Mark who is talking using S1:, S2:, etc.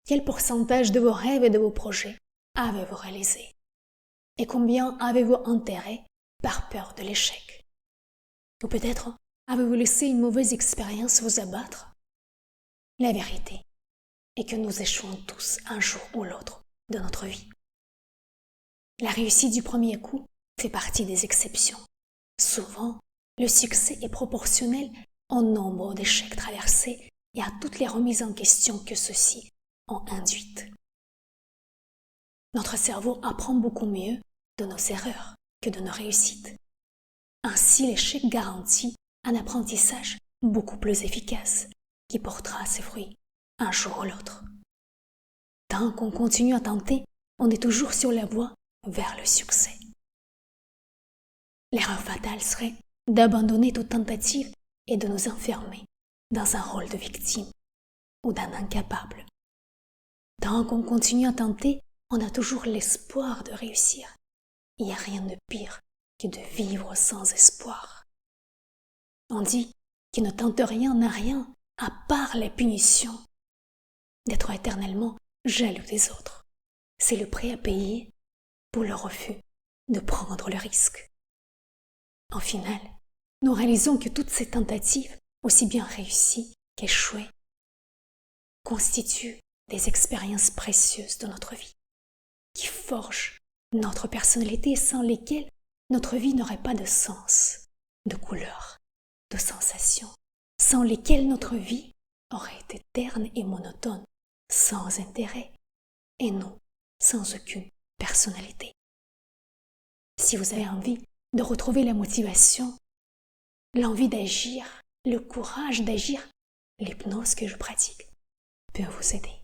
S1: Quel pourcentage de vos rêves et de vos projets avez-vous réalisé? Et combien avez-vous enterré par peur de l'échec? Ou peut-être avez-vous laissé une mauvaise expérience vous abattre? La vérité est que nous échouons tous un jour ou l'autre de notre vie. La réussite du premier coup fait partie des exceptions. Souvent, le succès est proportionnel au nombre d'échecs traversés et à toutes les remises en question que ceux-ci ont induites. Notre cerveau apprend beaucoup mieux de nos erreurs que de nos réussites. Ainsi, l'échec garantit un apprentissage beaucoup plus efficace qui portera ses fruits un jour ou l'autre. Tant qu'on continue à tenter, on est toujours sur la voie vers le succès. L'erreur fatale serait d'abandonner toute tentative et de nous enfermer dans un rôle de victime ou d'un incapable. Tant qu'on continue à tenter, on a toujours l'espoir de réussir. Il n'y a rien de pire que de vivre sans espoir. On dit qui ne tente rien n'a rien à part les punitions. D'être éternellement jaloux des autres, c'est le prix à payer pour le refus de prendre le risque. En final, nous réalisons que toutes ces tentatives, aussi bien réussies qu'échouées, constituent des expériences précieuses de notre vie, qui forgent notre personnalité sans lesquelles notre vie n'aurait pas de sens, de couleur, de sensation, sans lesquelles notre vie aurait été terne et monotone, sans intérêt, et non sans aucune personnalité. Si vous avez envie de retrouver la motivation, l'envie d'agir, le courage d'agir, l'hypnose que je pratique peut vous aider.